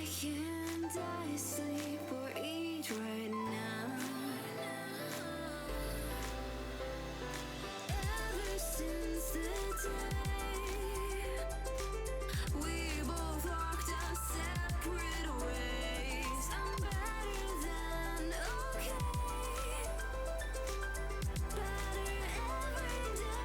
can't I sleep or eat right now? Ever since the day we both walked our separate ways, I'm better than okay, better every day.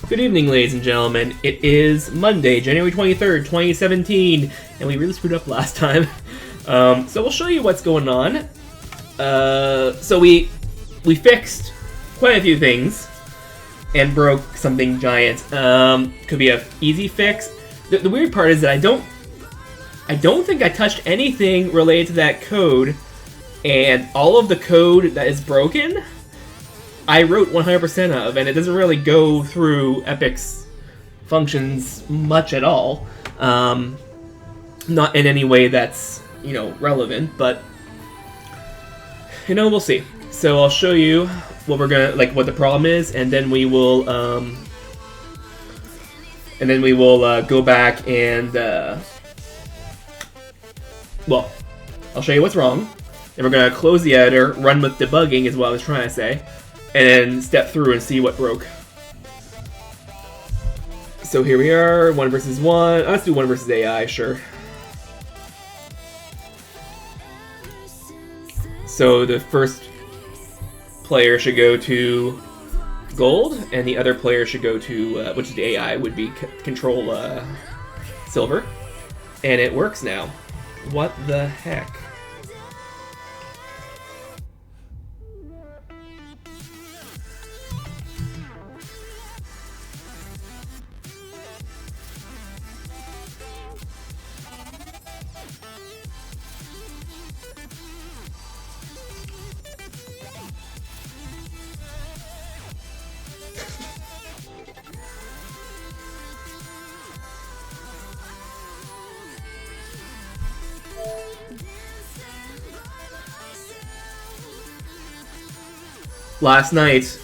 Good evening, ladies and gentlemen. It is Monday, January 23rd, 2017, and we really screwed up last time. So we'll show you what's going on. So we fixed quite a few things and broke something giant. Could be a easy fix. The weird part is that I don't think I touched anything related to that code, and all of the code that is broken I wrote 100% of, and it doesn't really go through Epic's functions much at all. Not in any way that's, relevant, but, we'll see. So I'll show you what we're gonna, what the problem is, and then we will, go back and, well, I'll show you what's wrong, and we're gonna close the editor, run with debugging is what I was trying to say, and then step through and see what broke. So here we are, 1 versus 1. Let's do 1 versus AI, sure. So the first player should go to gold, and the other player should go to, which is the AI, would be control silver. And it works now. What the heck? Last night,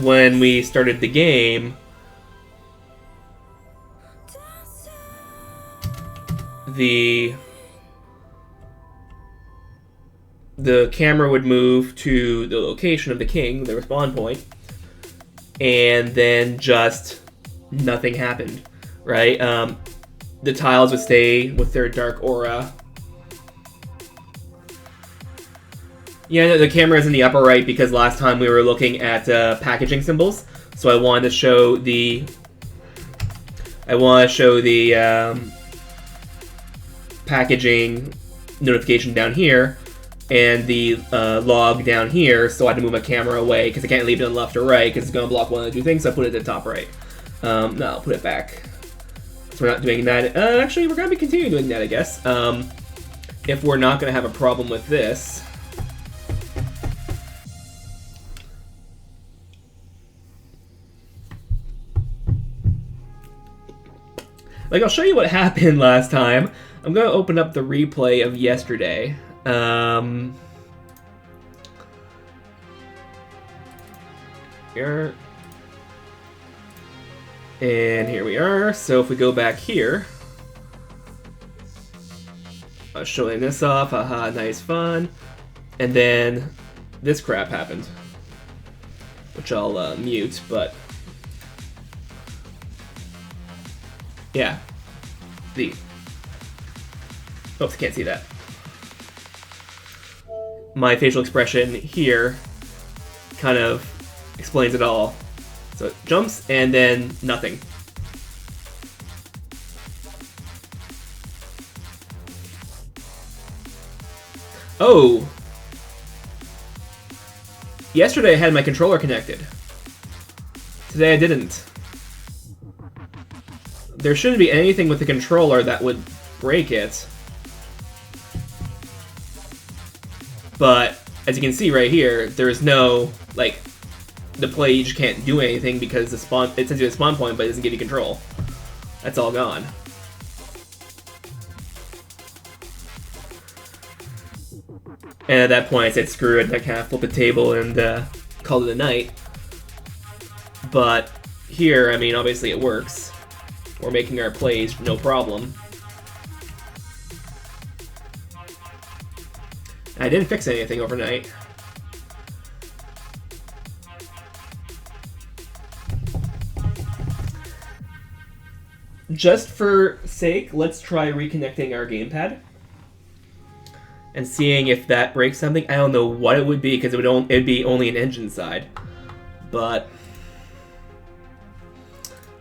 when we started the game, the camera would move to the location of the king, the respawn point, and then just nothing happened, right? The tiles would stay with their dark aura. Yeah, the camera is in the upper right because last time we were looking at packaging symbols, so I wanted to show the packaging notification down here and the log down here, so I had to move my camera away because I can't leave it on left or right because it's going to block one of the two things, so I put it at the top right. No, I'll put it back. So we're not doing that. Actually, we're going to be continuing doing that, I guess. If we're not going to have a problem with this. I'll show you what happened last time. I'm going to open up the replay of yesterday. Here. And here we are. So if we go back here, I was showing this off. Haha, nice fun. And then this crap happened, which I'll mute, but yeah. Oops, can't see that. My facial expression here kind of explains it all. So it jumps and then nothing. Oh! Yesterday I had my controller connected. Today I didn't. There shouldn't be anything with the controller that would break it. But as you can see right here, there is no, like, the play just can't do anything because the spawn, it sends you a spawn point, but it doesn't give you control. That's all gone. And at that point, I said screw it, and I kind of flipped the table and called it a night. But here, I mean, obviously it works. We're making our plays no problem. I didn't fix anything overnight. Just for sake, let's try reconnecting our gamepad and seeing if that breaks something. I don't know what it would be because it'd be only an engine side, but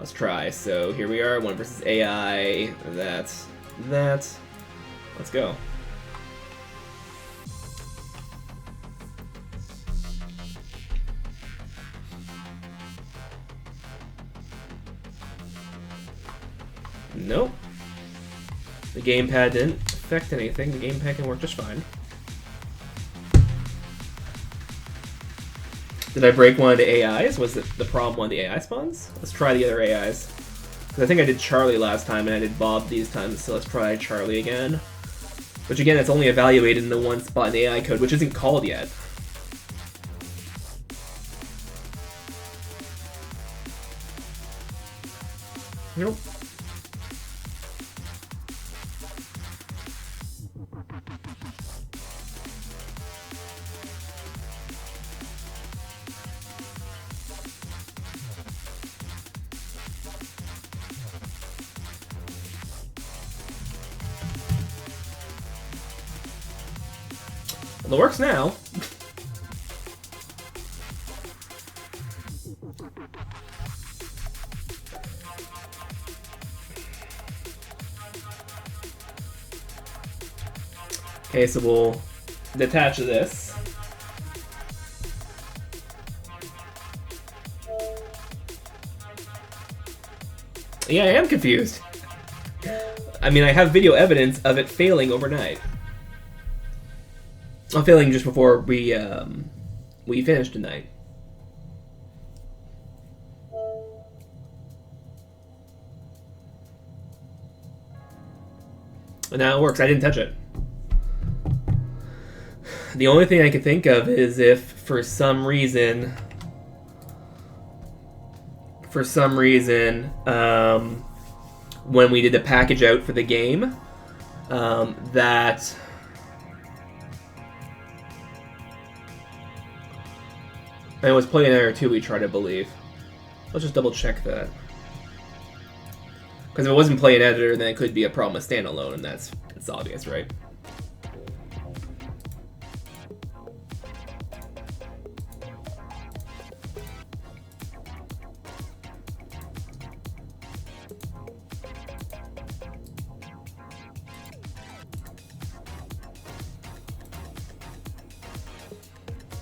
let's try. So here we are, 1 versus AI. That's that. Let's go. Nope. The gamepad didn't affect anything. The gamepad can work just fine. Did I break one of the AIs? Was it the problem one of the AI spawns? Let's try the other AIs. Because I think I did Charlie last time and I did Bob these times, so let's try Charlie again. Which again, it's only evaluated in the one spot in the AI code, which isn't called yet. Nope. Well, it works now. Okay, so we'll detach this. Yeah, I am confused. I mean, I have video evidence of it failing overnight. I'm failing just before we finished tonight. And now it works. I didn't touch it. The only thing I can think of is if for some reason, when we did the package out for the game, that and it was Play Editor 2 we tried, I believe. Let's just double check that. Because if it wasn't Play Editor, then it could be a problem with standalone, and it's obvious, right?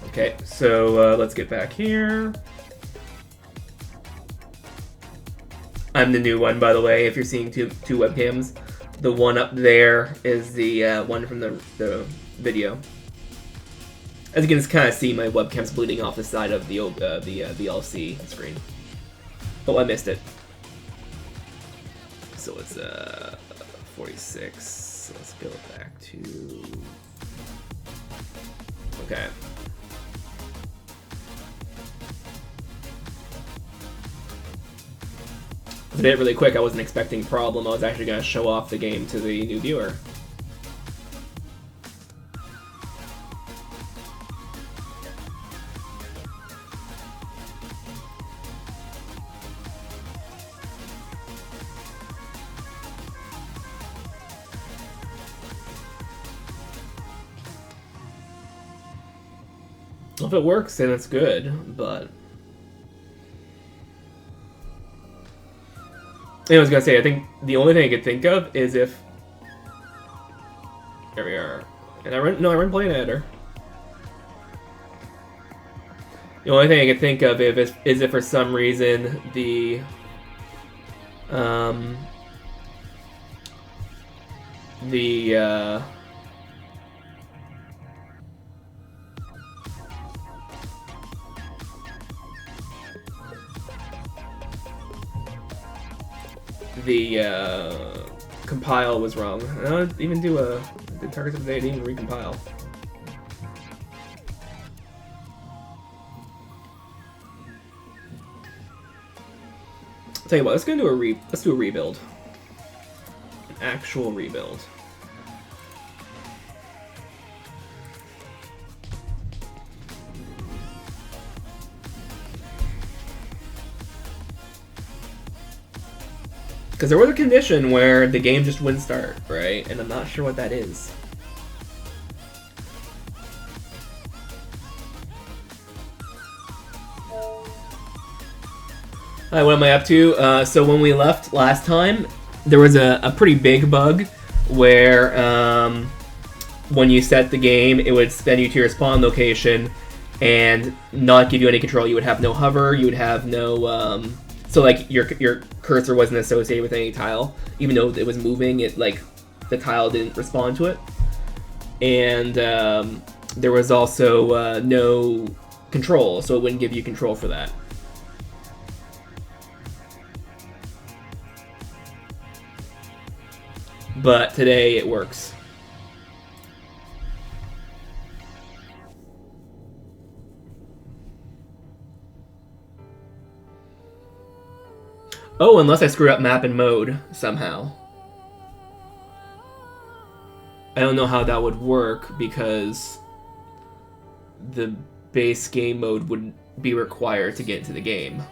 Okay, so let's get back here. I'm the new one, by the way, if you're seeing two webcams. The one up there is the one from the video. As you can kind of see, my webcam's bleeding off the side of the VLC screen. Oh, I missed it. So it's 46. So let's go back to... Okay. I did it really quick. I wasn't expecting a problem. I was actually going to show off the game to the new viewer. Well, if it works, then it's good, but... I was gonna say, I think the only thing I could think of is if... There we are. And I run Play Editor. The only thing I could think of is if for some reason the... the compile was wrong. I don't even do the targets of the day, I didn't even recompile. Tell you what, let's do a rebuild. An actual rebuild. Because there was a condition where the game just wouldn't start, right? And I'm not sure what that is. Alright, what am I up to? So when we left last time, there was a pretty big bug where when you set the game, it would send you to your spawn location and not give you any control. You would have no hover, you would have no... so like your cursor wasn't associated with any tile, even though it was moving. It like the tile didn't respond to it, and there was also no control, so it wouldn't give you control for that. But today it works. Oh, unless I screw up map and mode somehow. I don't know how that would work because the base game mode would be required to get into the game.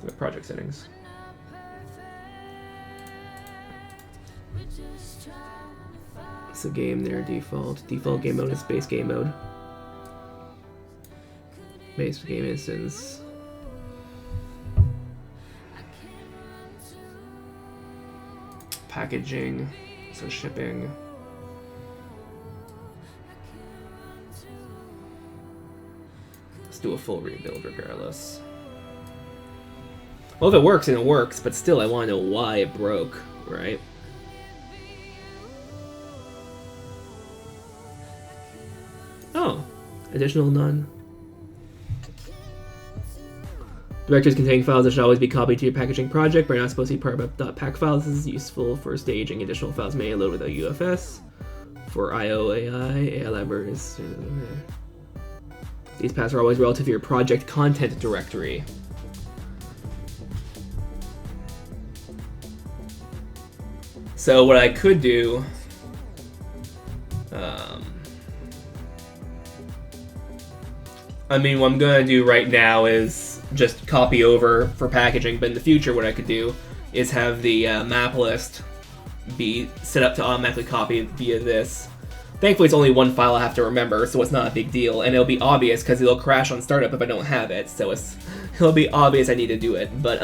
The project settings. It's the game there, default. Default game mode is base game mode. Base game instance. Packaging, so shipping. Let's do a full rebuild regardless. Well, if it works, then it works, but still I want to know why it broke, right? Oh, additional none. Directories containing files that should always be copied to your packaging project, but are not supposed to be part of .pack files. This is useful for staging. Additional files may load without UFS. For IO, AI libraries. These paths are always relative to your project content directory. So what I could do, I mean, what I'm gonna do right now is just copy over for packaging, but in the future what I could do is have the map list be set up to automatically copy via this. Thankfully it's only one file I have to remember, so it's not a big deal, and it'll be obvious because it'll crash on startup if I don't have it, so it'll be obvious I need to do it, but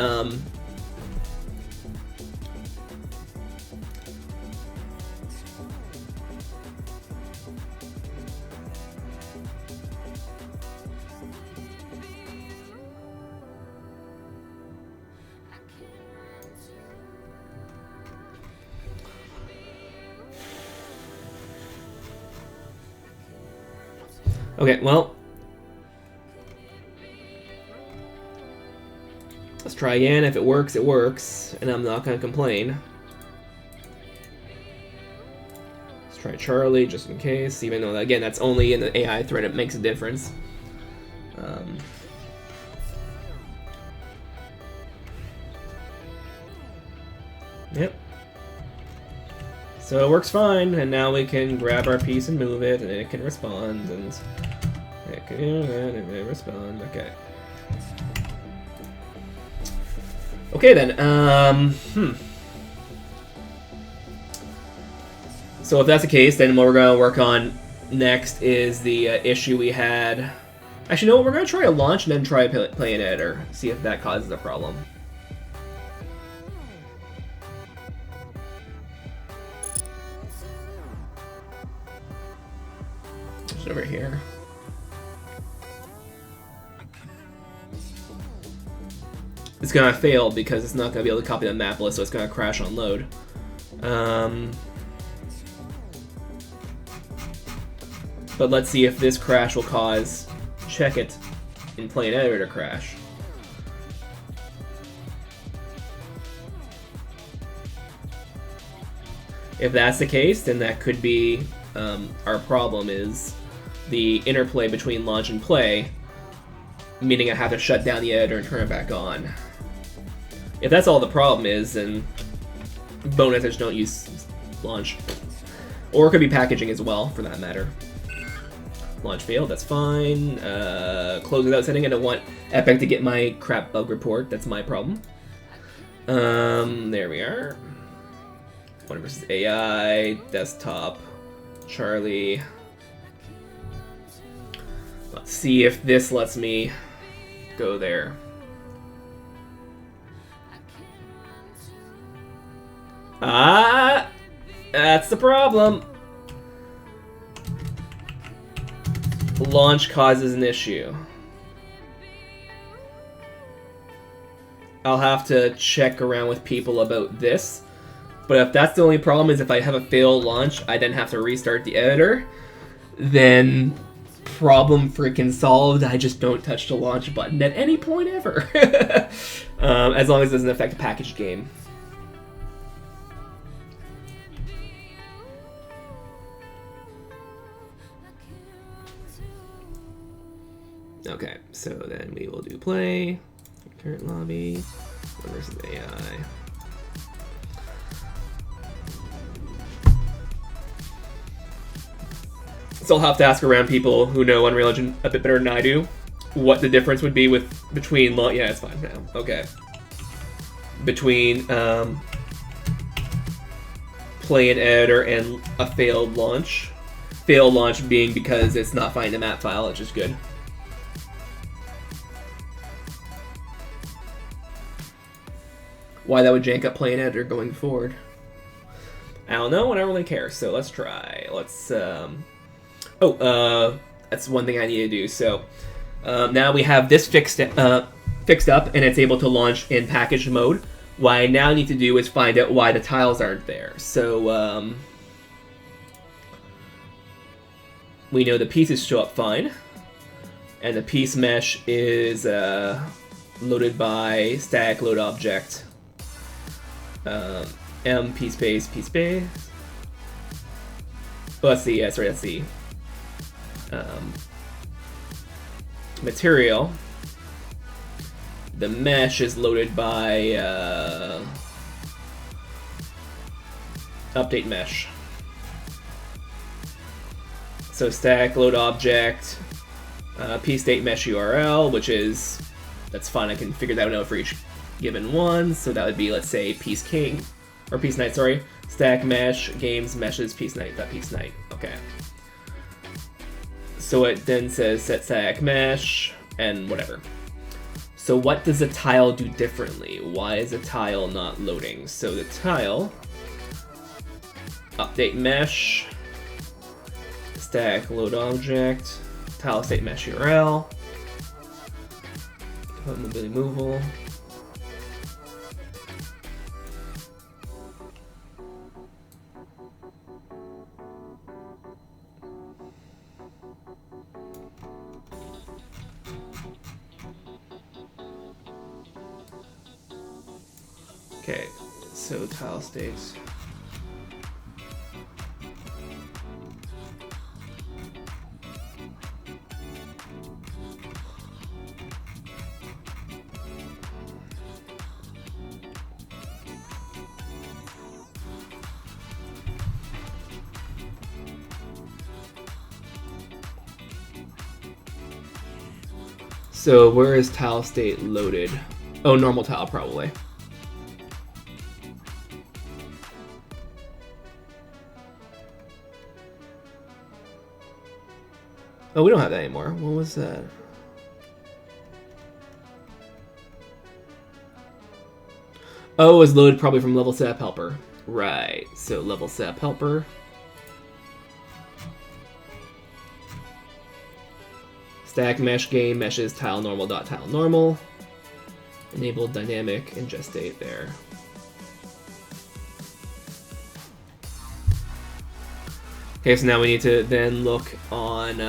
okay, well, let's try again. If it works, it works, and I'm not going to complain. Let's try Charlie, just in case, even though, again, that's only in the AI thread, it makes a difference. Yep. So it works fine, and now we can grab our piece and move it, and it can respond, and it can respond. Okay. Okay then. So if that's the case, then what we're gonna work on next is the issue we had. Actually, no, we're gonna try a launch and then try play an editor, see if that causes a problem. Over here. It's gonna fail because it's not gonna be able to copy the map list, so it's gonna crash on load. But let's see if this crash will cause check it in plain editor to crash. If that's the case, then that could be our problem, is the interplay between launch and play, meaning I have to shut down the editor and turn it back on. If that's all the problem is, then bonus, I just don't use launch. Or it could be packaging as well, for that matter. Launch failed, that's fine. Close without setting. I don't want Epic to get my crap bug report. That's my problem. There we are. One versus AI, desktop, Charlie. Let's see if this lets me go there. That's the problem. Launch causes an issue. I'll have to check around with people about this. But if that's the only problem, is if I have a failed launch, I then have to restart the editor, then problem freaking solved. I just don't touch the launch button at any point ever. As long as it doesn't affect a packaged game. Okay, so then we will do play, current lobby, versus AI. So I'll have to ask around people who know Unreal Engine a bit better than I do what the difference would be between yeah, it's fine now. Okay. Between play and editor and a failed launch. Failed launch being because it's not finding the map file, which is good. Why that would jank up play and editor going forward, I don't know. I don't really care. So let's try. Let's that's one thing I need to do. So now we have this fixed up, and it's able to launch in packaged mode. What I now need to do is find out why the tiles aren't there. So we know the pieces show up fine, and the piece mesh is loaded by static load object. M p space p space. Well, let's see. Yeah, sorry. Let's see. Material. The mesh is loaded by update mesh. So static load object, p state mesh URL, which is, that's fine. I can figure that out for each given one. So that would be, let's say, piece king or piece knight. Sorry, stack mesh games meshes piece knight. That piece knight. Okay. So it then says set stack mesh and whatever. So what does a tile do differently? Why is a tile not loading? So the tile, update mesh, stack load object, tile state mesh URL, mobility movable. Okay, so tile states. So where is tile state loaded? Oh, normal tile probably. Oh, we don't have that anymore. What was that? Oh, it was loaded probably from level setup helper. Right. So level setup helper. Stack mesh game meshes tile normal dot tile normal. Enable dynamic ingest state there. Okay, so now we need to then look on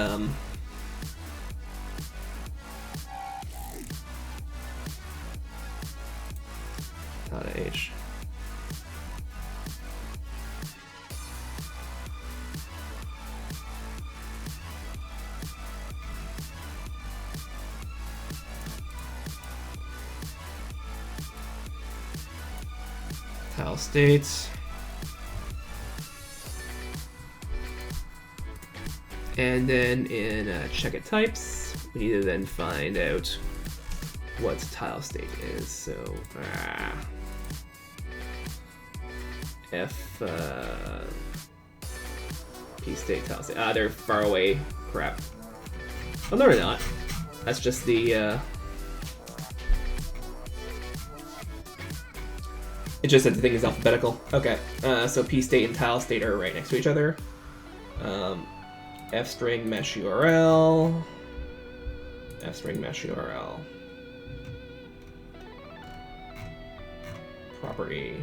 .h. tile state. And then in check it types, we need to then find out what tile state is. So F P state, tile state. They're far away. Crap. Oh, no, they're not. That's just the. It's just that the thing is alphabetical. Okay. So P state and tile state are right next to each other. F string mesh URL. F string mesh URL. Property.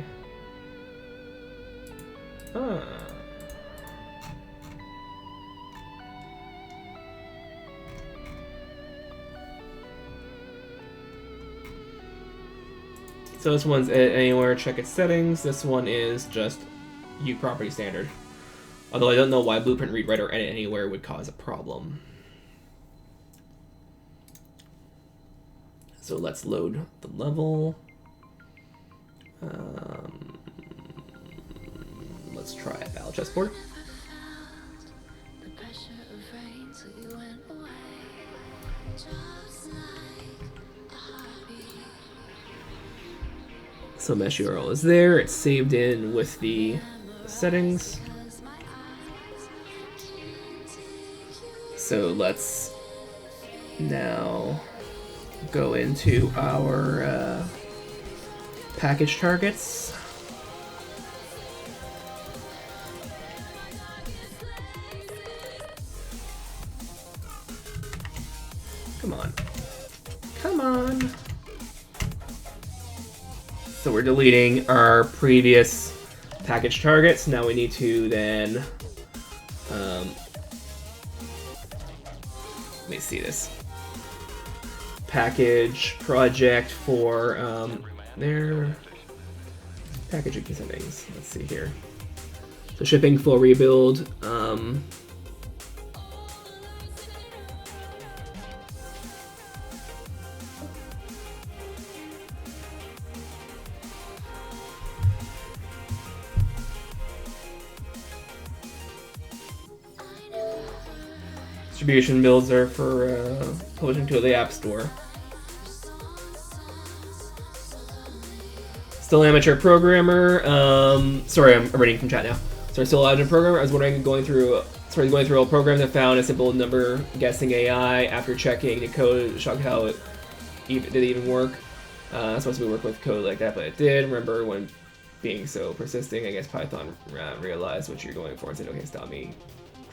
So this one's anywhere, check its settings. This one is just U property standard. Although I don't know why blueprint read write or edit anywhere would cause a problem. So let's load the level. Let's try a battle chessboard. So mesh URL is there. It's saved in with the settings. So let's now go into our package targets. Come on. Come on. So we're deleting our previous package targets. Now we need to then let me see this. Package project for their packaging settings. Let's see here. So shipping, full rebuild. Distribution builds are for publishing to the App Store. Still amateur programmer. Sorry, I'm reading from chat now. Sorry, still amateur programmer. I was wondering, going through a program that found a simple number guessing AI. After checking the code, shocked how it did it even work. It's supposed to be work with code like that, but it did. Remember when being so persisting? I guess Python realized what you're going for and said, "Okay, stop me."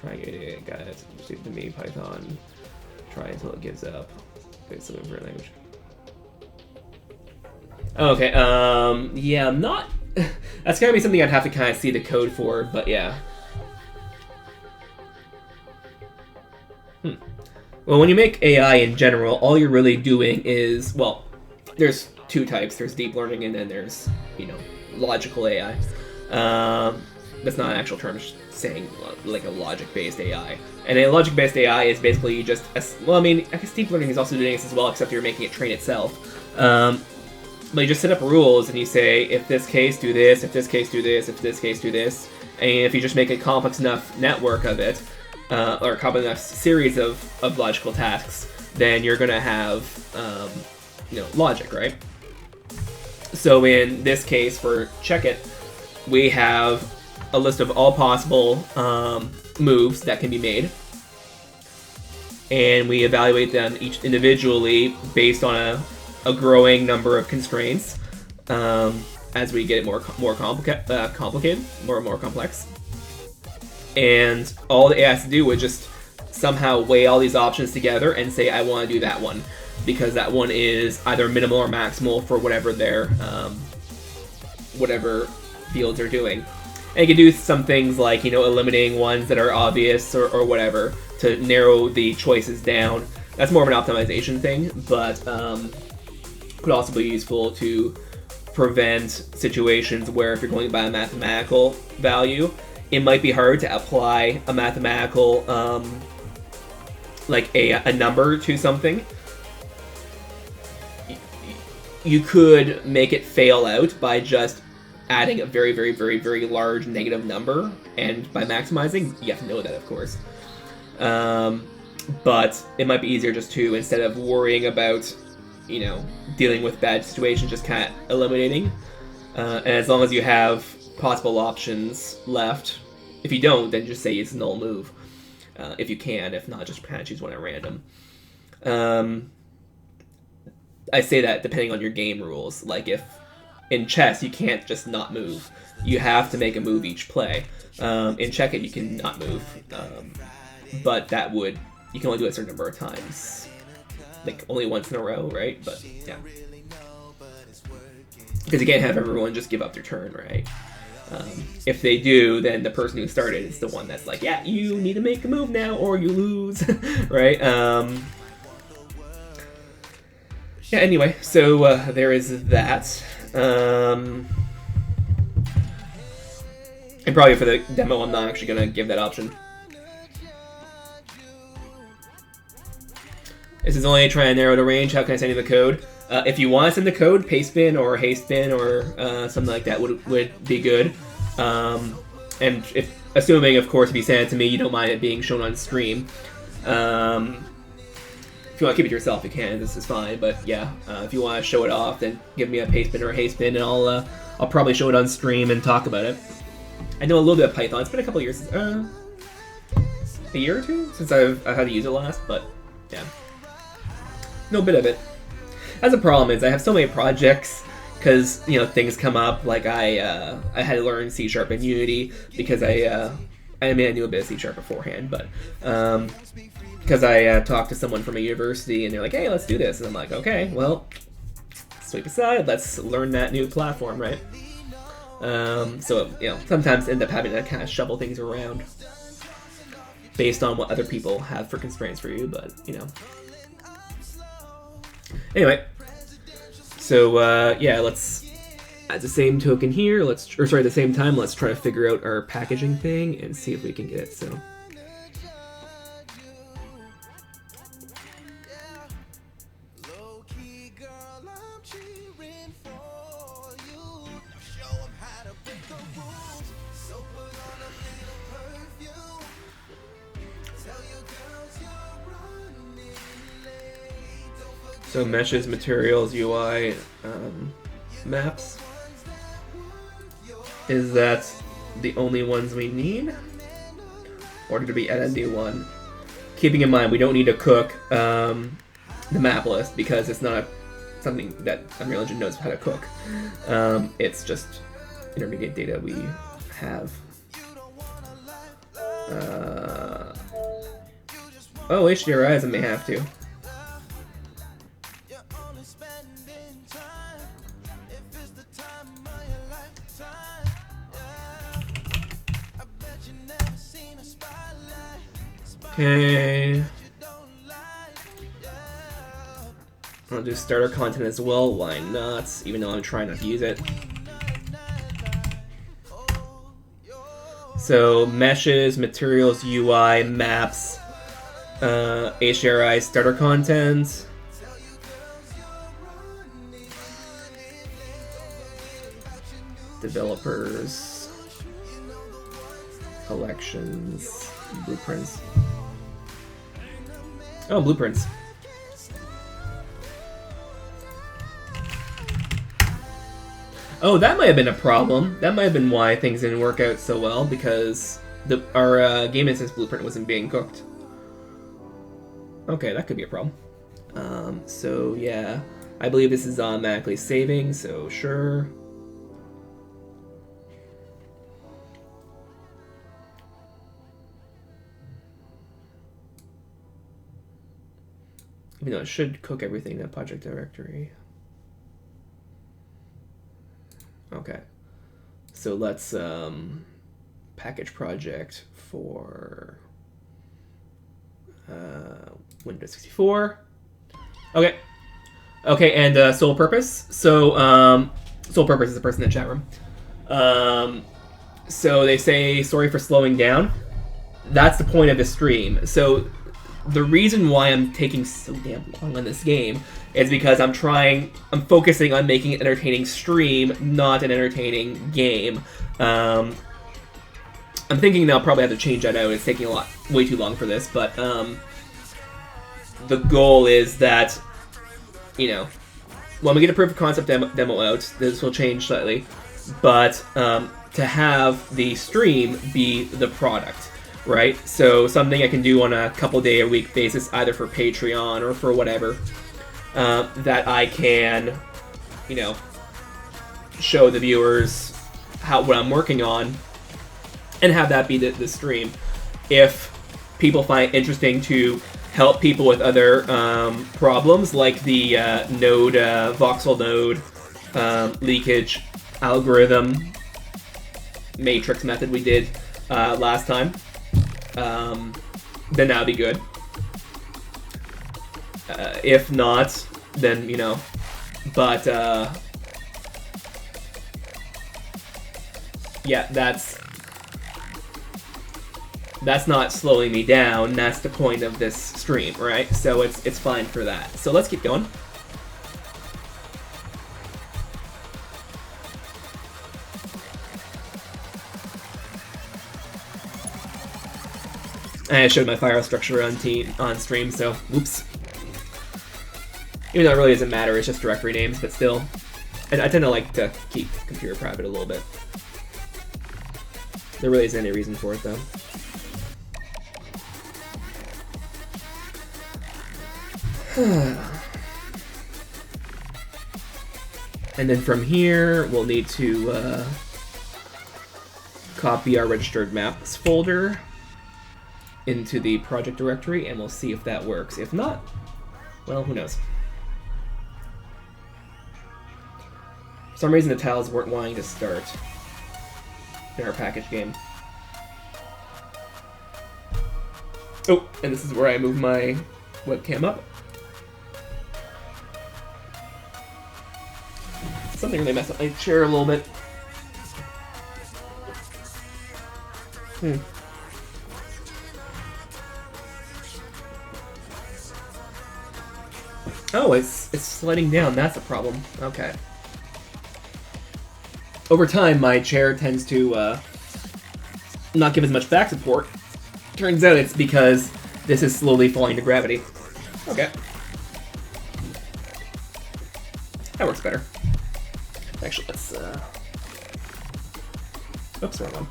Trying it, got it. Shoot to me, Python. Try until it gives up. Okay, so for language. Okay, yeah, I'm not. That's gonna be something I'd have to kind of see the code for, but yeah. Well, when you make AI in general, all you're really doing is, well, there's two types. There's deep learning, and then there's, logical AI. That's not an actual term. Saying like a logic-based AI, and a logic-based AI is basically just well, I mean, I guess deep learning is also doing this as well, except you're making it train itself. But you just set up rules and you say, if this case do this, if this case do this, if this case do this, and if you just make a complex enough network of it, or a complex enough series of logical tasks, then you're gonna have logic, right? So in this case for check it, we have a list of all possible moves that can be made, and we evaluate them each individually based on a growing number of constraints as we get it more complicated, more and more complex. And all the AI has to do is just somehow weigh all these options together and say, I want to do that one, because that one is either minimal or maximal for whatever their whatever fields are doing. And you can do some things like, eliminating ones that are obvious or whatever to narrow the choices down. That's more of an optimization thing, but could also be useful to prevent situations where if you're going by a mathematical value, it might be hard to apply a mathematical, like a number to something. You could make it fail out by just adding a very, very, very, very large negative number, and by maximizing, you have to know that, of course. But it might be easier just to, instead of worrying about, you know, dealing with bad situations, just kind of eliminating. And as long as you have possible options left, if you don't, then just say it's a null move. If you can, if not, just kind of choose one at random. I say that depending on your game rules. Like if in chess you can't just not move, you have to make a move each play. In check-it you can not move, but that would, you can only do it a certain number of times, like only once in a row, right? But yeah, because you can't have everyone just give up their turn, right? If they do, then the person who started is the one that's like, yeah, you need to make a move now or you lose, right? Yeah, anyway, so there is that. And probably for the demo, I'm not actually going to give that option. This is only trying to narrow the range. How can I send you the code? If you want to send the code, Pastebin or Hastebin or something like that would be good. And if, assuming, of course, if you send it to me, you don't mind it being shown on stream. If you want to keep it yourself, you can. This is fine. But yeah, if you want to show it off, then give me a Pastebin or a Hastebin, and I'll probably show it on stream and talk about it. I know a little bit of Python. It's been a couple of years, a year or two since I've had to use it last. But yeah, no bit of it. That's a problem is I have so many projects because, you know, things come up. Like I had to learn C# and Unity because I mean I knew a bit of C# beforehand, but because I talked to someone from a university and they're like, hey, let's do this, and I'm like, okay, well, sweep aside, let's learn that new platform, right? So you know, sometimes end up having to kind of shovel things around based on what other people have for constraints for you, but you know. Anyway, so yeah, let's at the same token here, at the same time, let's try to figure out our packaging thing and see if we can get it. So meshes, materials, UI, maps. Is that the only ones we need? Or did we add a new one? Keeping in mind, we don't need to cook the map list because it's not something that Unreal Engine knows how to cook. It's just intermediate data we have. Oh, HDRIs I may have to. Okay. I'll do starter content as well. Why not? Even though I'm trying not to use it. So meshes, materials, UI, maps, HDRI, starter content. Developers, collections, blueprints. Oh, blueprints. Oh, that might have been a problem. That might have been why things didn't work out so well, because our game instance blueprint wasn't being cooked. Okay, that could be a problem. So yeah, I believe this is automatically saving, so sure. Even though it should cook everything in the project directory. Okay, so let's package project for Windows 64. Okay, and sole purpose. So sole purpose is the person in the chat room. So they say sorry for slowing down. That's the point of the stream. So the reason why I'm taking so damn long on this game is because I'm focusing on making an entertaining stream, not an entertaining game. I'm thinking I'll probably have to change that out. It's taking way too long for this, but the goal is that, you know, when we get a proof of concept demo out, this will change slightly, but to have the stream be the product, right? So something I can do on a couple day a week basis, either for Patreon or for whatever, that I can, you know, show the viewers what I'm working on, and have that be the stream. If people find it interesting to help people with other problems, like the voxel node leakage algorithm matrix method we did last time, then that'd be good. If not, then, you know, but yeah, that's not slowing me down. That's the point of this stream, right? So it's fine for that. So let's keep going. I showed my file structure on stream, so whoops. Even though it really doesn't matter, it's just directory names, but still, I tend to like to keep computer private a little bit. There really isn't any reason for it, though. And then from here, we'll need to copy our registered maps folder into the project directory, and we'll see if that works. If not, well, who knows. For some reason, the tiles weren't wanting to start in our package game. Oh, and this is where I move my webcam up. Something really messed up my chair a little bit. Oh, it's sliding down. That's a problem. Okay. Over time, my chair tends to not give as much back support. Turns out it's because this is slowly falling to gravity. Okay. That works better. Actually, let's oops, wrong one.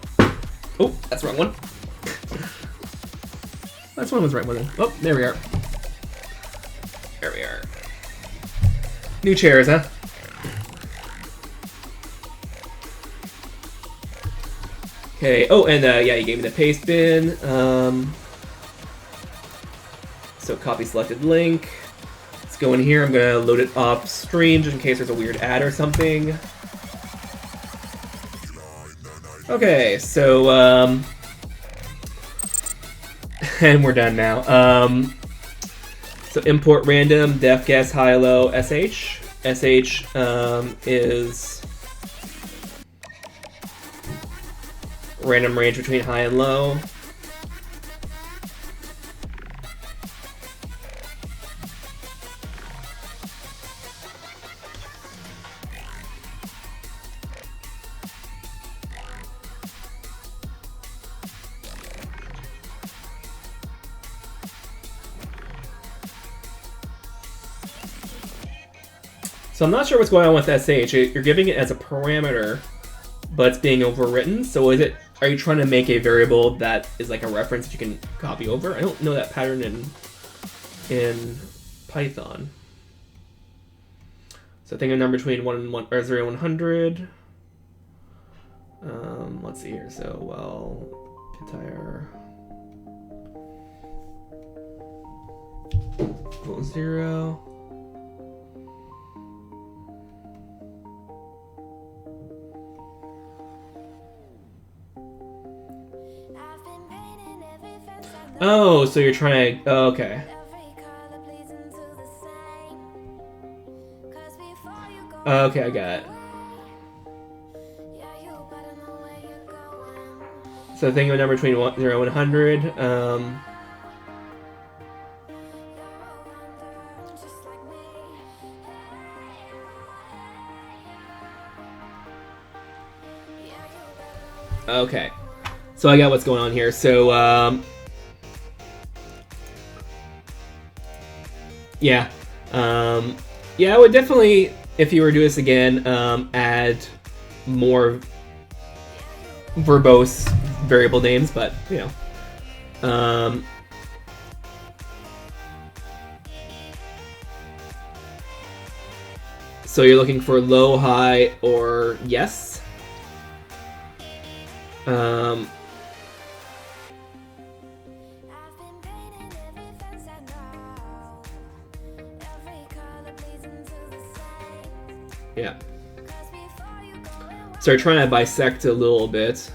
Oh, that's the wrong one. That's one was the right one then. Oh, there we are. There we are. New chairs, huh? Okay. Oh, and yeah, you gave me the paste bin. So copy selected link. Let's go in here. I'm gonna load it off stream just in case there's a weird ad or something. Okay, so and we're done now. So import random def guess high low sh. Sh is random range between high and low. So I'm not sure what's going on with sh. You're giving it as a parameter, but it's being overwritten. So are you trying to make a variable that is like a reference that you can copy over? I don't know that pattern in Python. So think of a number between 1 and 1 or 0 and 100. Let's see here. So Pitire 0. Oh, so you're trying to... Oh, okay. Okay, I got it. So think of a number between 0 and 100. Okay. So I got what's going on here. So, yeah. Yeah, I would definitely, if you were to do this again, add more verbose variable names, but, you know. So you're looking for low, high, or yes. Yeah. So we're trying to bisect a little bit.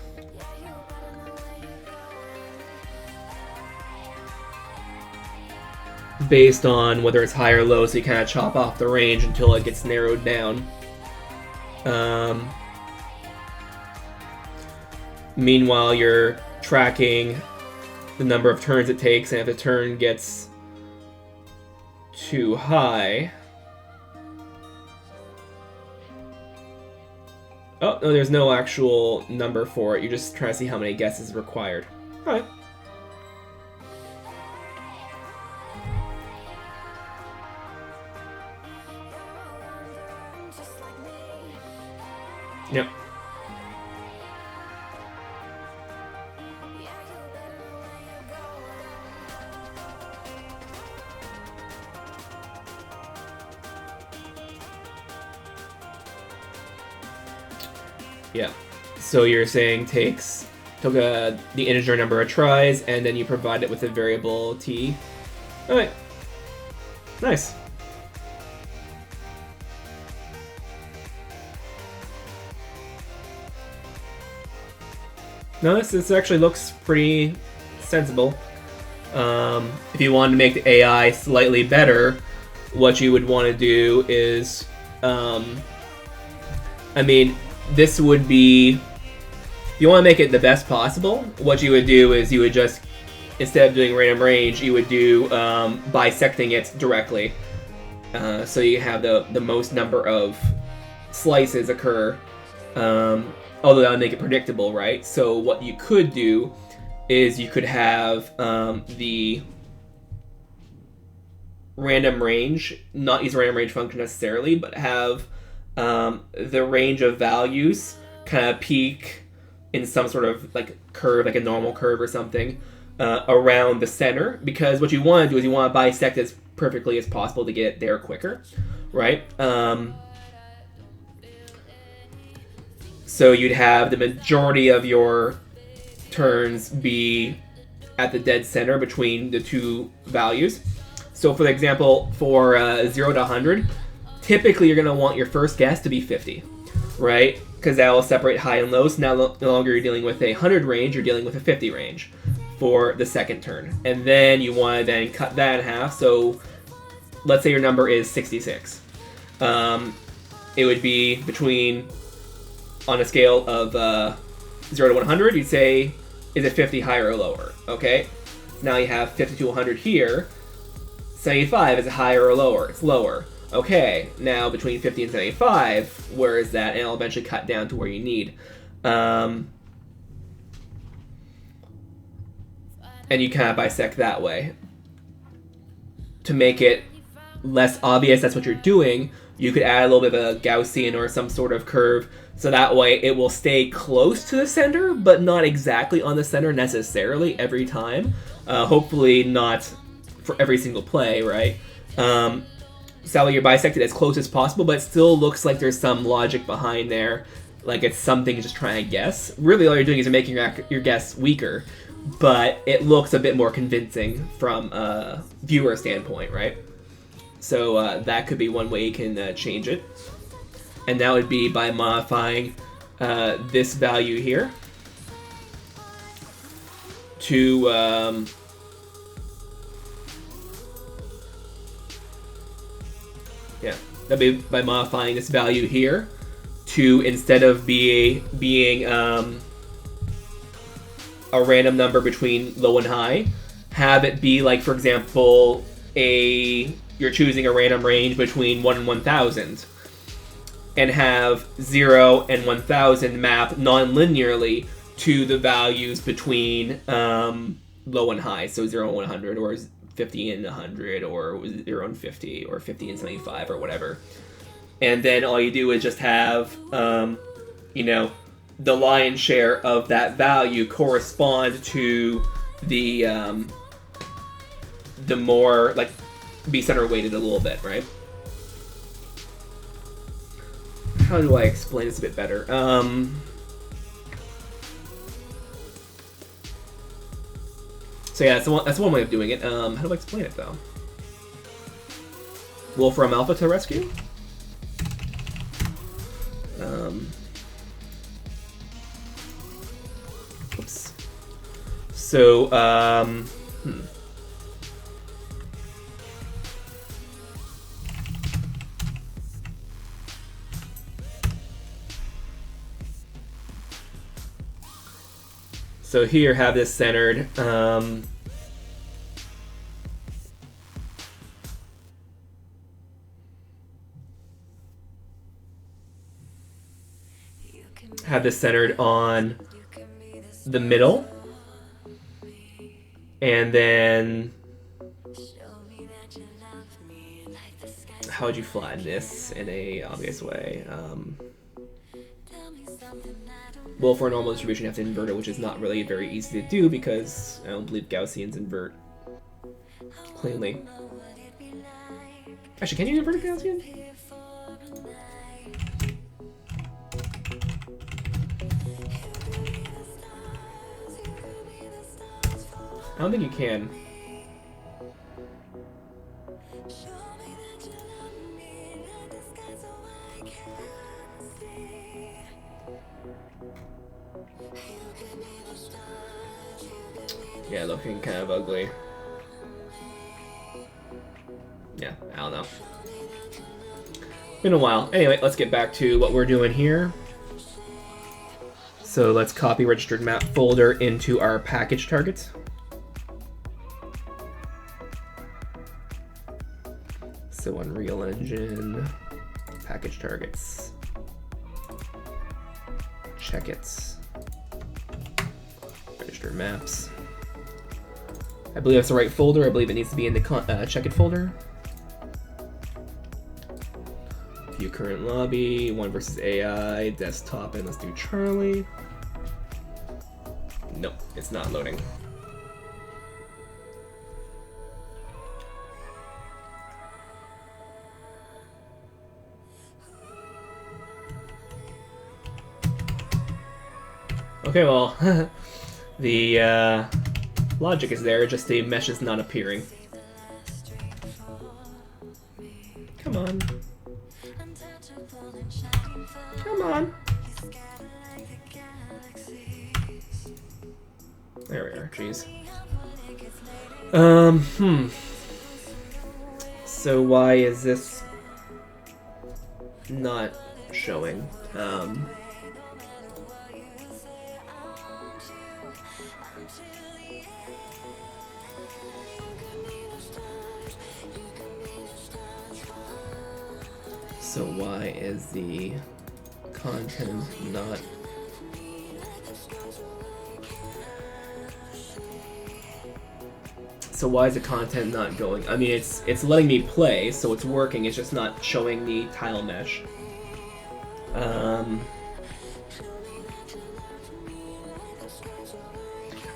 Based on whether it's high or low, so you kind of chop off the range until it gets narrowed down. Meanwhile, you're tracking the number of turns it takes, and if the turn gets too high... Oh, no, there's no actual number for it. You're just trying to see how many guesses required. Alright. Yep. Yeah. So you're saying took the integer number of tries, and then you provide it with a variable t. Alright. Nice. No, this actually looks pretty sensible. If you wanted to make the AI slightly better, what you would want to do is, I mean, this would be, if you want to make it the best possible, what you would do is you would just, instead of doing random range, you would do bisecting it directly. So you have the most number of slices occur. Although that would make it predictable, right? So what you could do is you could have the random range, not use random range function necessarily, but have the range of values kind of peak in some sort of like curve, like a normal curve or something, around the center. Because what you want to do is you want to bisect as perfectly as possible to get it there quicker, right? So you'd have the majority of your turns be at the dead center between the two values. So for example, for 0 to 100, typically you're going to want your first guess to be 50, right? Because that will separate high and low. So now no longer you're dealing with a 100 range, you're dealing with a 50 range for the second turn. And then you want to then cut that in half. So let's say your number is 66. It would be between... On a scale of 0 to 100, you'd say, is it 50 higher or lower? Okay, now you have 50 to 100 here. 75, is it higher or lower? It's lower. Okay, now between 50 and 75, where is that? And it'll eventually cut down to where you need. And you kind of bisect that way. To make it less obvious that's what you're doing, you could add a little bit of a Gaussian or some sort of curve, so that way it will stay close to the center, but not exactly on the center necessarily every time. Hopefully not for every single play, right? So that way you're bisected as close as possible, but it still looks like there's some logic behind there, like it's something you're just trying to guess. Really all you're doing is you're making your guess weaker, but it looks a bit more convincing from a viewer standpoint, right? So that could be one way you can change it. And that would be by modifying this value here to that'd be by modifying this value here to, instead of being a random number between low and high, have it be like, for example, you're choosing a random range between 1 and 1,000, and have 0 and 1,000 map non-linearly to the values between low and high, so 0 and 100, or 50 and 100, or 0 and 50, or 50 and 75, or whatever. And then all you do is just have, you know, the lion's share of that value correspond to the more, like, be center weighted a little bit, right? How do I explain this a bit better? So yeah, that's one way of doing it. How do I explain it, though? Wolfram Alpha to rescue? Oops. So, So here, have this centered. Have this centered on the middle, and then how would you flatten this in a obvious way? Well, for a normal distribution, you have to invert it, which is not really very easy to do because I don't believe Gaussians invert cleanly. Actually, can you invert a Gaussian? I don't think you can. Yeah, looking kind of ugly. Yeah, I don't know. Been a while. Anyway, let's get back to what we're doing here. So let's copy registered map folder into our package targets. So Unreal Engine, package targets, check it, registered maps. I believe that's the right folder. I believe it needs to be in the check it folder. View current lobby, 1 versus AI, desktop, and let's do Charlie. Nope, it's not loading. Okay, well, the logic is there, just the mesh is not appearing. Come on. Come on. There we are, jeez. So why is this not showing? So why is the content not... So why is the content not going? I mean, it's letting me play, so it's working. It's just not showing the tile mesh.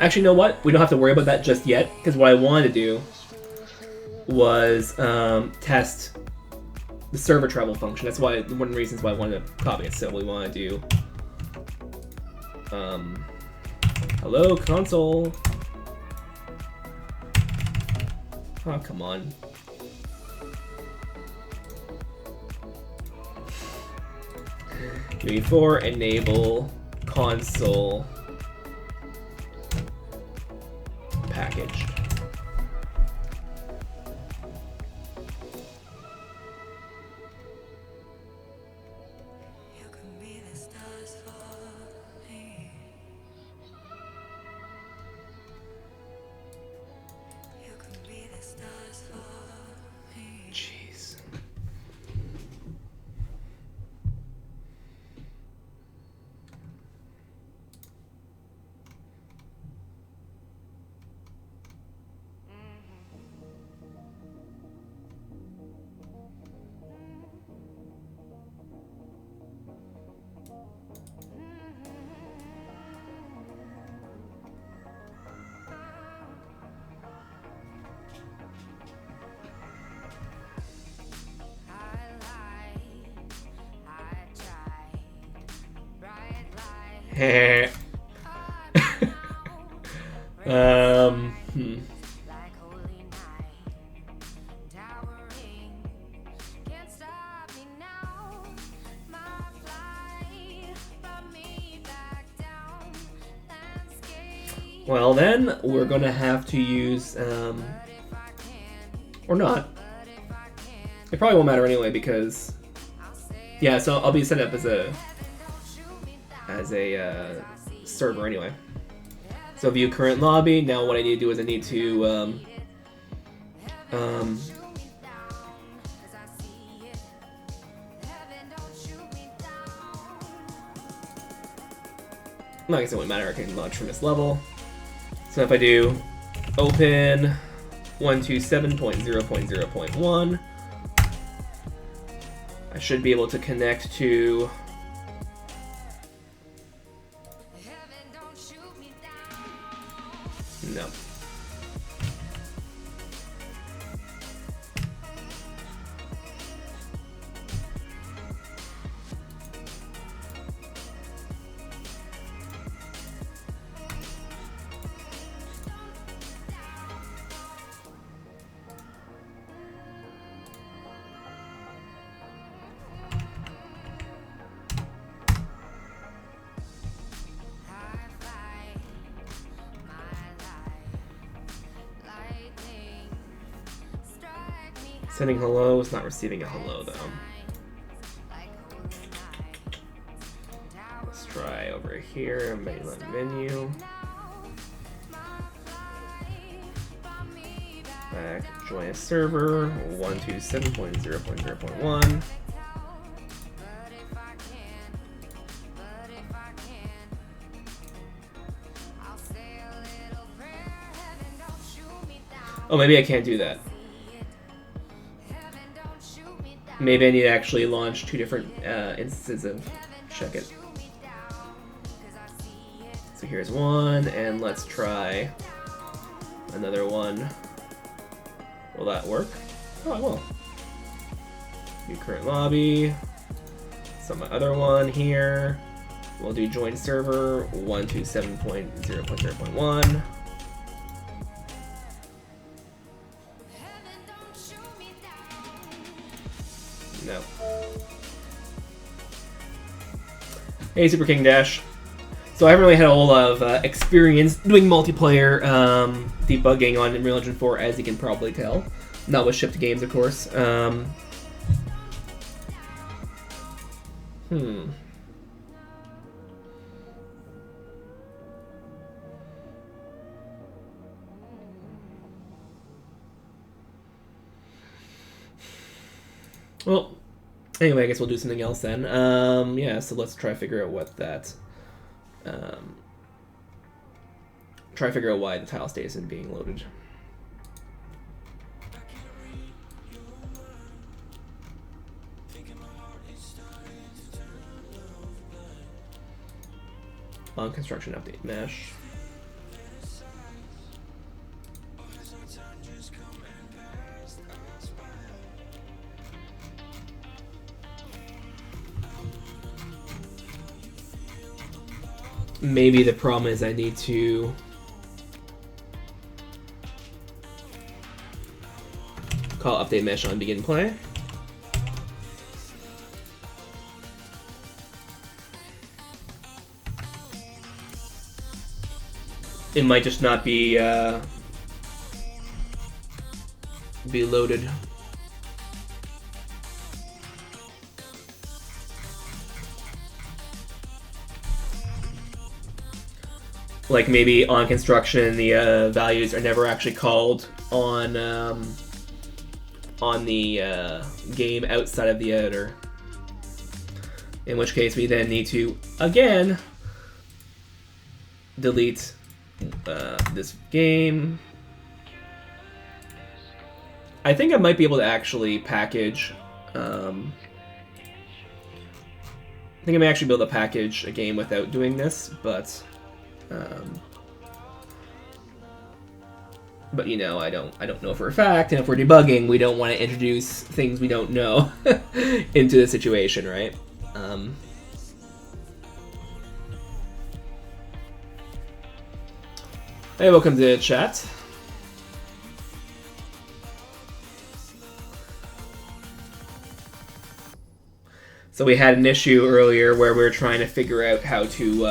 Actually, you know what? We don't have to worry about that just yet, because what I wanted to do was test the server travel function. That's why one of the reasons why I wanted to copy it. So we want to do hello console. Oh, come on. Before enable console packaged. Jeez. Hmm. Well then, we're gonna have to use, or not. It probably won't matter anyway because, yeah. So I'll be set up as a server anyway. So view current lobby. Now what I need to do is I need to I guess it wouldn't matter. I can launch from this level. So if I do open 127.0.0.1, I should be able to connect to no. Sending hello is not receiving a hello though. Let's try over here, mainland menu. Back, join a server, 127.0.0.1. Oh, maybe I can't do that. Maybe I need to actually launch two different instances of check it. So here's one, and let's try another one. Will that work? Oh, it will. View current lobby. So my other one here. We'll do join server 127.0.0.1. No. Hey, Super King Dash. So I haven't really had a whole lot of experience doing multiplayer debugging on Unreal Engine 4, as you can probably tell. Not with shipped games, of course. Well, anyway, I guess we'll do something else then. Yeah, so let's try to figure out what that... try to figure out why the tile state isn't being loaded. On construction update mesh. Maybe the problem is I need to call update mesh on begin play. It might just not be loaded. Like maybe on construction, the values are never actually called on the game outside of the editor. In which case, we then need to again delete this game. I think I might be able to actually package. I think I may actually be able to package a game without doing this, but you know, I don't know for a fact, and if we're debugging, we don't want to introduce things we don't know into the situation, right? Hey, welcome to chat. So we had an issue earlier where we were trying to figure out how to,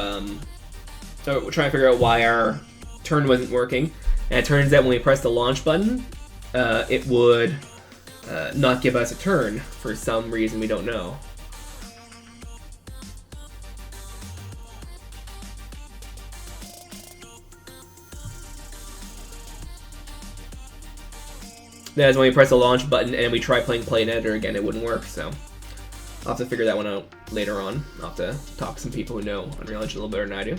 we're trying to figure out why our turn wasn't working. And it turns out when we press the launch button, it would not give us a turn for some reason we don't know. That is when we press the launch button and we try playing Play Editor again, it wouldn't work, so I'll have to figure that one out later on. I'll have to talk to some people who know Unreal Engine a little better than I do.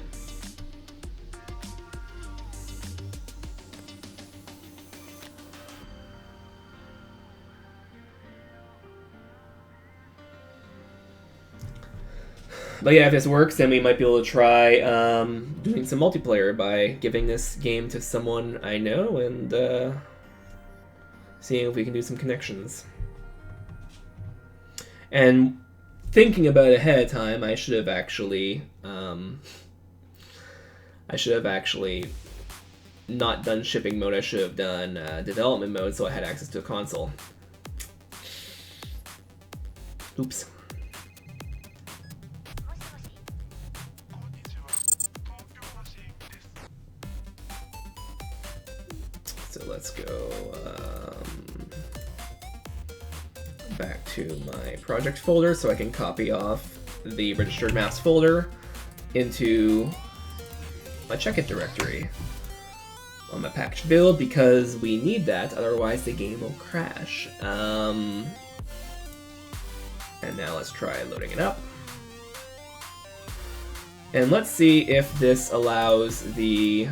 But yeah, if this works, then we might be able to try doing some multiplayer by giving this game to someone I know and seeing if we can do some connections. And thinking about it ahead of time, I should have actually not done shipping mode. I should have done development mode, so I had access to a console. Oops. So let's go back to my project folder so I can copy off the registered maps folder into my check-it directory on my package build because we need that, otherwise the game will crash. And now let's try loading it up. And let's see if this allows the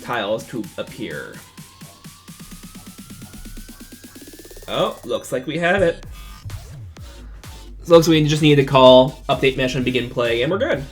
tiles to appear. Oh, looks like we have it. So looks like we just need to call update mesh and begin play, and we're good.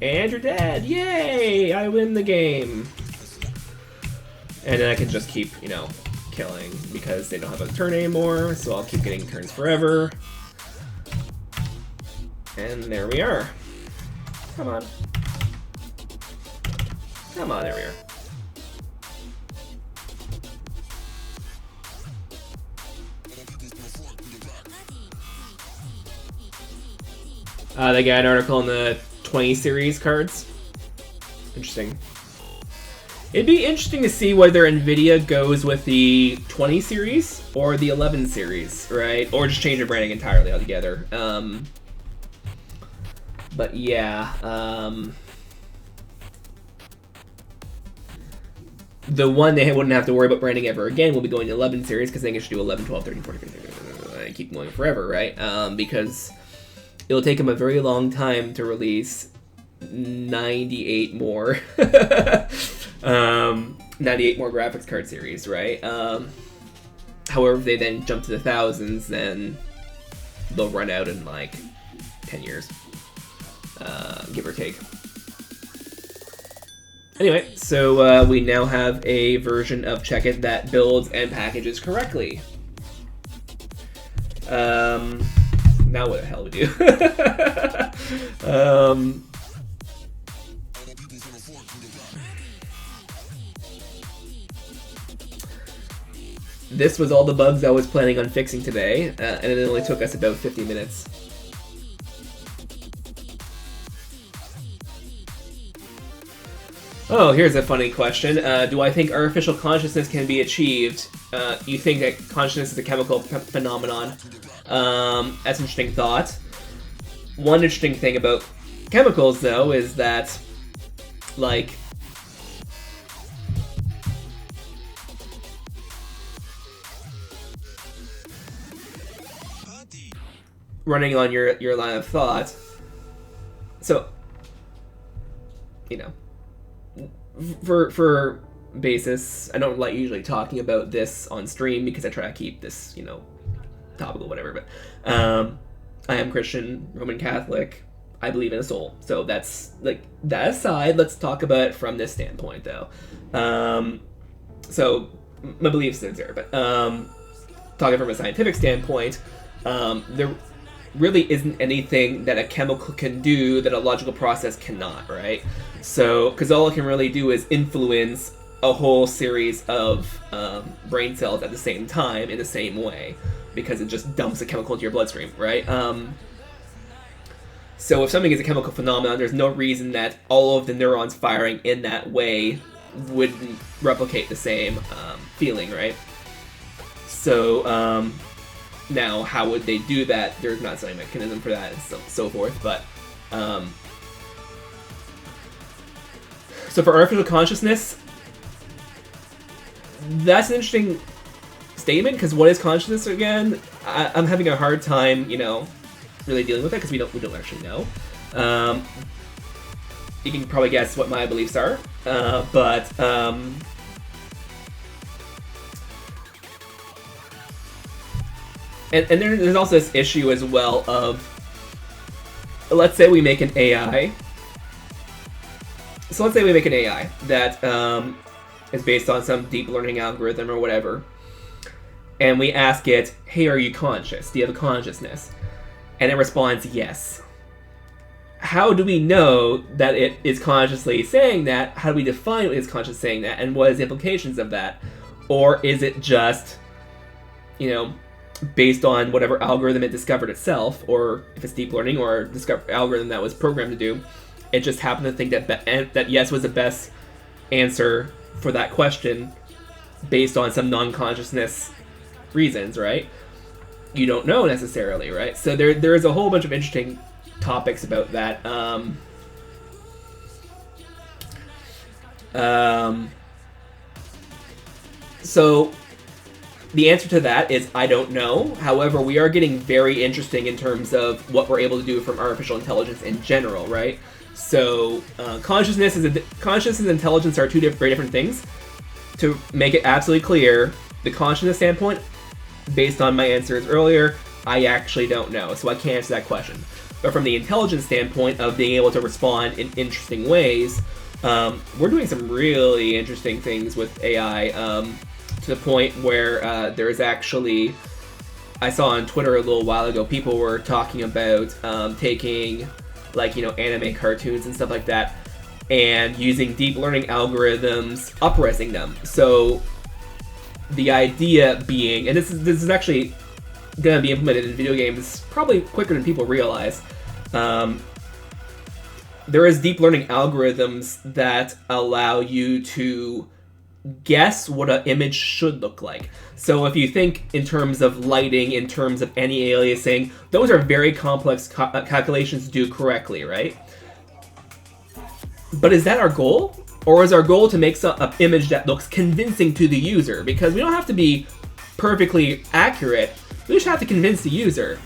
And you're dead! Yay! I win the game! And then I can just keep, you know, killing because they don't have a turn anymore, so I'll keep getting turns forever. And there we are. Come on. Come on, there we are. They got an article in the 20 series cards. Interesting. It'd be interesting to see whether NVIDIA goes with the 20 series or the 11 series, right? Or just change their branding entirely altogether. But yeah, the one they wouldn't have to worry about branding ever again will be going to 11 series because they can just do 11, 12, 13, 14, 15, keep going forever, right? Because it'll take them a very long time to release 98 more 98 more graphics card series, right? However, if they then jump to the thousands, then they'll run out in like 10 years, give or take. Anyway, so we now have a version of Check-It that builds and packages correctly. Now what the hell do we do? This was all the bugs I was planning on fixing today, and it only took us about 50 minutes. Oh, here's a funny question. Do I think artificial consciousness can be achieved? You think that consciousness is a chemical phenomenon? That's an interesting thought. One interesting thing about chemicals, though, is that, like, running on your line of thought, so, you know, for basis, I don't like usually talking about this on stream because I try to keep this, topical, whatever. But I am Christian, Roman Catholic. I believe in a soul. So that's that aside. Let's talk about it from this standpoint, though. So my belief's sincere, but talking from a scientific standpoint, there really isn't anything that a chemical can do that a logical process cannot, right? So, because all it can really do is influence a whole series of brain cells at the same time in the same way, because it just dumps a chemical into your bloodstream, right? So if something is a chemical phenomenon, there's no reason that all of the neurons firing in that way wouldn't replicate the same feeling, right? So now, how would they do that? There's not some mechanism for that, and so forth. But so for artificial consciousness, that's an interesting statement, because what is consciousness again? I'm having a hard time, really dealing with that, because we don't actually know. You can probably guess what my beliefs are, but and there's also this issue as well of, let's say we make an AI. So let's say we make an AI that is based on some deep learning algorithm or whatever, and we ask it, hey, are you conscious? Do you have a consciousness? And it responds, yes. How do we know that it is consciously saying that? How do we define what is conscious saying that? And what is the implications of that? Or is it just, based on whatever algorithm it discovered itself, or if it's deep learning or algorithm that was programmed to do, it just happened to think that yes was the best answer for that question based on some non-consciousness reasons, right? You don't know necessarily, right? So there is a whole bunch of interesting topics about that. So the answer to that is I don't know. However, we are getting very interesting in terms of what we're able to do from artificial intelligence in general, right? So consciousness and intelligence are two very different things. To make it absolutely clear, the consciousness standpoint, based on my answers earlier, I actually don't know, so I can't answer that question. But from the intelligence standpoint of being able to respond in interesting ways, we're doing some really interesting things with AI, to the point where there is actually, I saw on Twitter a little while ago, people were talking about taking anime cartoons and stuff like that, and using deep learning algorithms, up-resing them. So the idea being, and this is actually going to be implemented in video games probably quicker than people realize. There is deep learning algorithms that allow you to guess what an image should look like. So if you think in terms of lighting, in terms of anti-aliasing, those are very complex calculations to do correctly, right? But is that our goal? Or is our goal to make an image that looks convincing to the user? Because we don't have to be perfectly accurate, we just have to convince the user.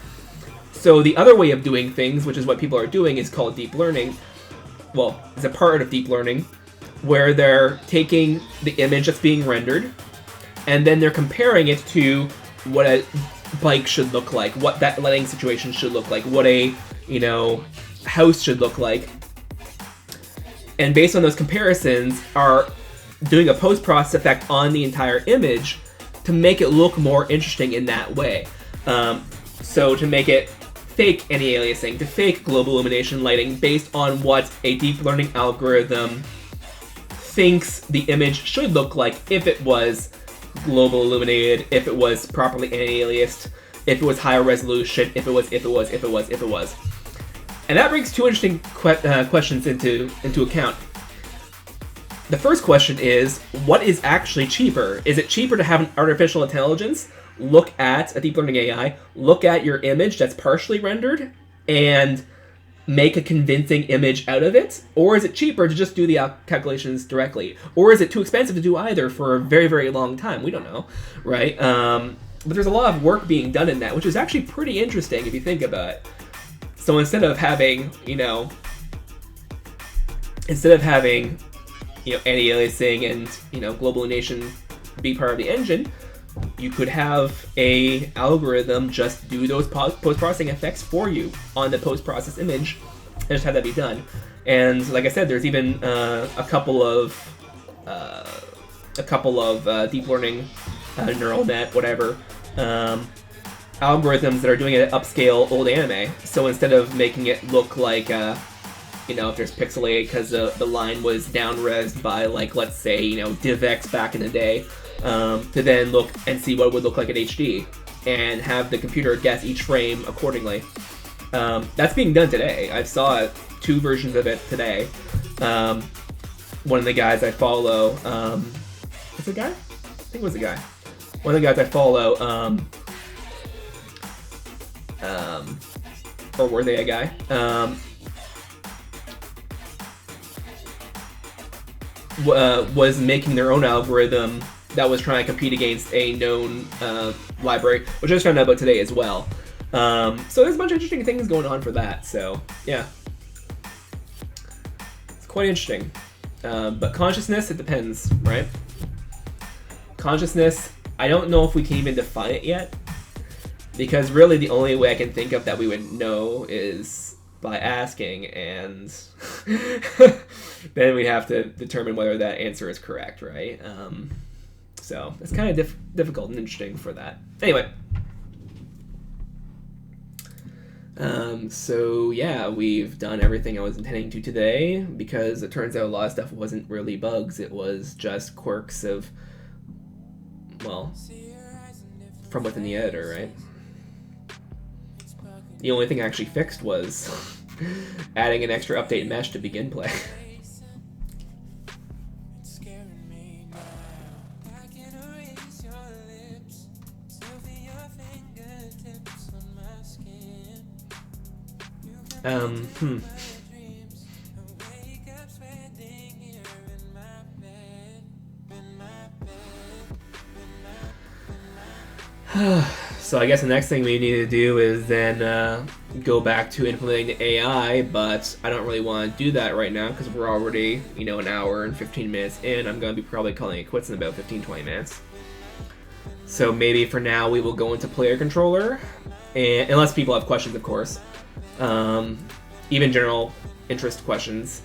So the other way of doing things, which is what people are doing, is called deep learning. Well, it's a part of deep learning, where they're taking the image that's being rendered, and then they're comparing it to what a bike should look like, what that lighting situation should look like, what a, house should look like. And based on those comparisons, are doing a post-process effect on the entire image to make it look more interesting in that way. So to make it fake anti-aliasing, to fake global illumination lighting based on what a deep learning algorithm thinks the image should look like if it was global illuminated, if it was properly anti-aliased, if it was higher resolution, if it was. And that brings two interesting questions into account. The first question is, what is actually cheaper? Is it cheaper to have an artificial intelligence look at a deep learning AI, look at your image that's partially rendered, and make a convincing image out of it? Or is it cheaper to just do the calculations directly? Or is it too expensive to do either for a very, very long time? We don't know, right? But there's a lot of work being done in that, which is actually pretty interesting if you think about it. So instead of having, anti-aliasing and global nation be part of the engine, you could have a algorithm just do those post-processing effects for you on the post-process image, and just have that be done. And like I said, there's even a couple of deep learning, neural net, whatever, algorithms that are doing it at upscale old anime. So instead of making it look like, if there's pixelated because the line was down-resed by, like, let's say, DivX back in the day, to then look and see what it would look like in HD, and have the computer guess each frame accordingly. That's being done today. I saw 2 versions of it today. One of the guys I follow, is it a guy? I think it was a guy. One of the guys I follow, or were they a guy? Was making their own algorithm that was trying to compete against a known library, which I just found out about today as well. So there's a bunch of interesting things going on for that. So yeah, it's quite interesting. But consciousness, it depends, right? Consciousness, I don't know if we can even define it yet, because really the only way I can think of that we would know is by asking, and then we have to determine whether that answer is correct, right? So it's kind of difficult and interesting for that. Anyway, so yeah, we've done everything I was intending to today, because it turns out a lot of stuff wasn't really bugs, it was just quirks of, well, from within the editor, right? The only thing I actually fixed was adding an extra update mesh to begin play. So I guess the next thing we need to do is then go back to implementing the AI, but I don't really want to do that right now because we're already, an hour and 15 minutes in. I'm going to be probably calling it quits in about 15-20 minutes. So maybe for now we will go into player controller, and unless people have questions, of course. Even general interest questions.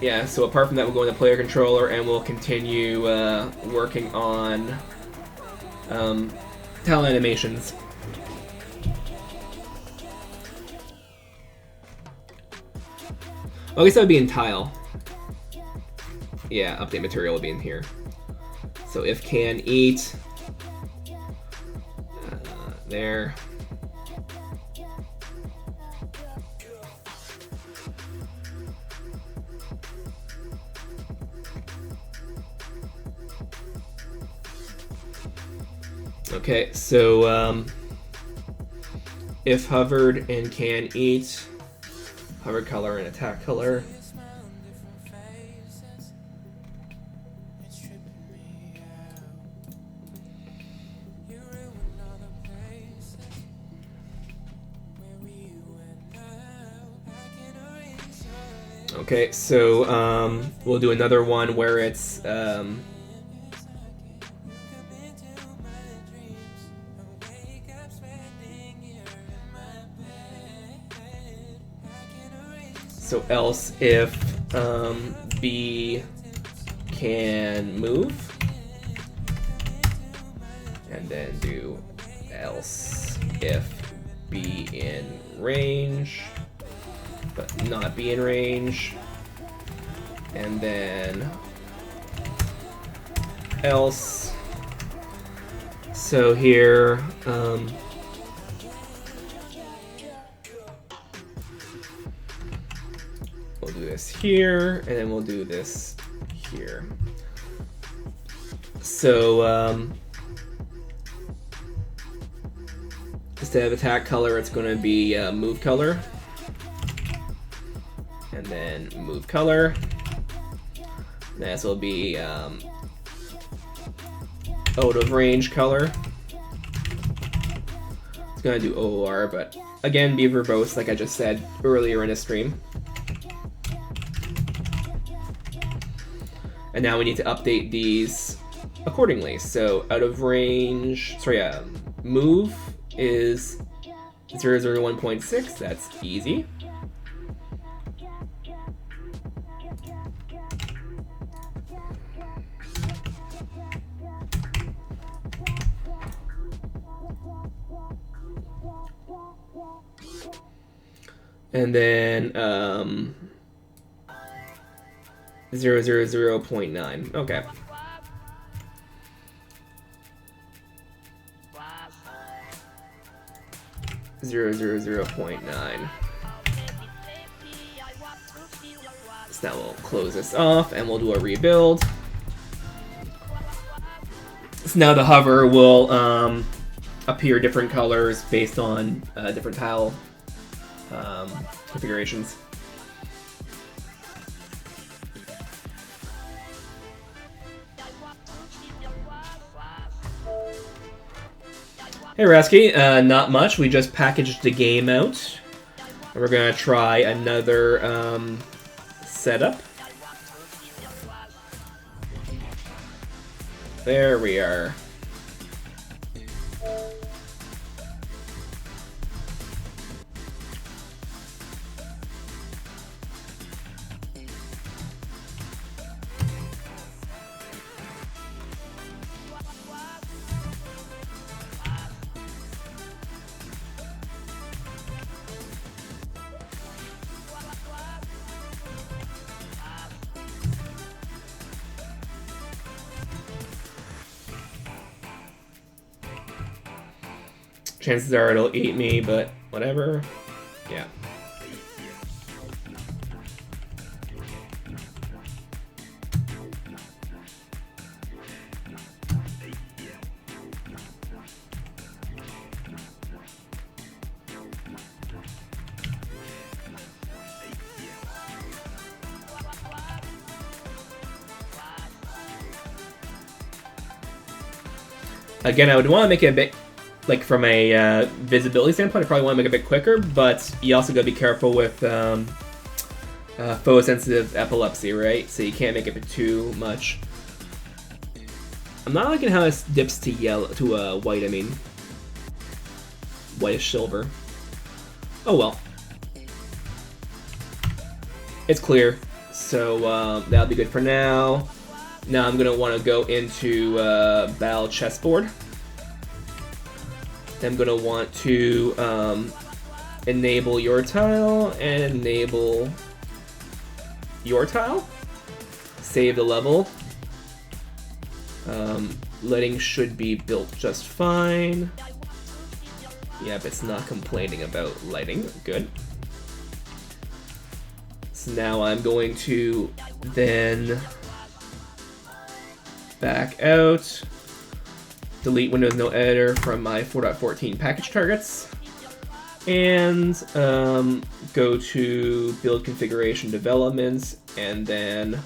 Yeah, so apart from that, we'll go into player controller and we'll continue working on tile animations. Well, I guess that would be in tile. Yeah, update material will be in here. So if can eat, there. Okay, so if hovered and can eat, hover color and attack color. Okay, so we'll do another one where it's so else if B can move, and then do else if B in range but not be in range, and then else. So here we'll do this here, and then we'll do this here. So instead of attack color, it's going to be move color, and then move color. This will be out of range color. It's gonna do OOR, but again, be verbose like I just said earlier in the stream. And now we need to update these accordingly. So out of range, move is 001.6, that's easy. And then 000.9. Okay. .9. So now we'll close this off and we'll do a rebuild. So now the hover will appear different colors based on different tile configurations. Hey Rasky, not much. We just packaged the game out. And we're gonna try another setup. There we are. Chances are it'll eat me, but whatever. Yeah. Again, I would want to make it a bit, like from a visibility standpoint, I probably want to make it a bit quicker, but you also got to be careful with photosensitive epilepsy, right? So you can't make it too much. I'm not liking how this dips to yellow, to white, I mean. Whitish silver. Oh well. It's clear, so that'll be good for now. Now I'm going to want to go into Battle Chessboard. I'm going to want to enable your tile and enable your tile. Save the level. Lighting should be built just fine. Yep, it's not complaining about lighting. Good. So now I'm going to then back out, delete Windows No Editor from my 4.14 package targets, and go to Build Configuration Developments, and then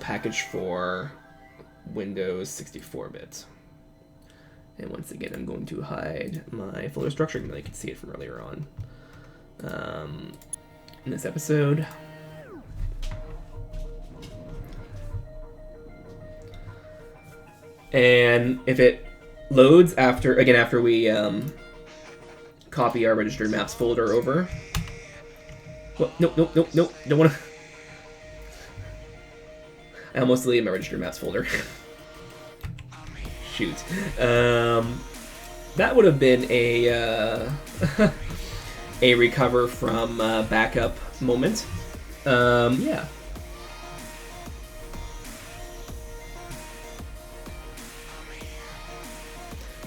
package for Windows 64-bit. And once again, I'm going to hide my folder structure, even though you can see it from earlier on in this episode. And if it loads after we copy our registered maps folder over. Well, nope, don't want to. I almost deleted my registered maps folder. Shoot. That would have been a a recover from backup moment. Yeah.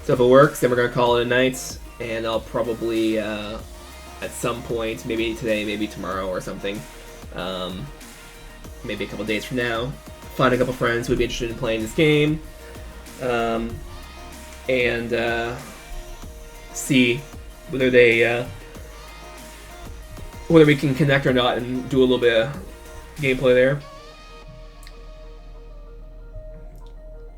So if it works, then we're gonna call it a night, and I'll probably at some point, maybe today, maybe tomorrow or something, maybe a couple days from now, find a couple friends who would be interested in playing this game, and see whether they whether we can connect or not, and do a little bit of gameplay there.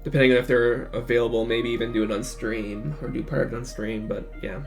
Depending on if they're available, maybe even do it on stream or do part of it on stream. But yeah.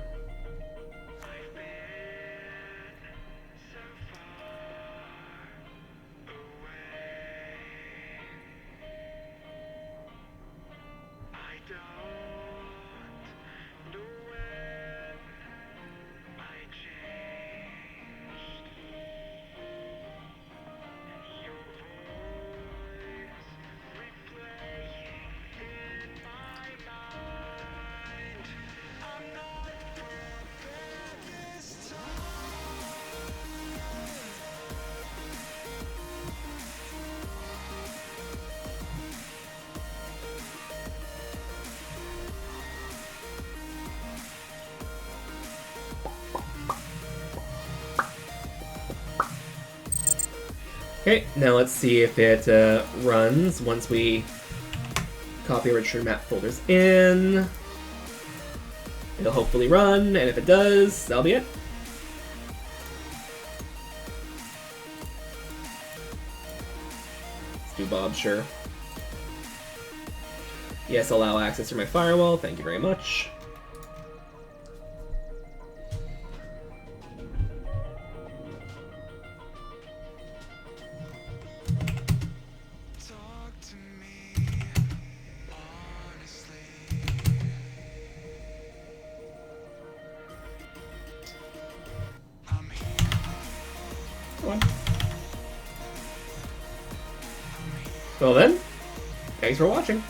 Okay, now let's see if it runs once we copy our register map folders in. It'll hopefully run, and if it does, that'll be it. Let's do Bob, sure. Yes, allow access to my firewall, thank you very much. Well then, thanks for watching.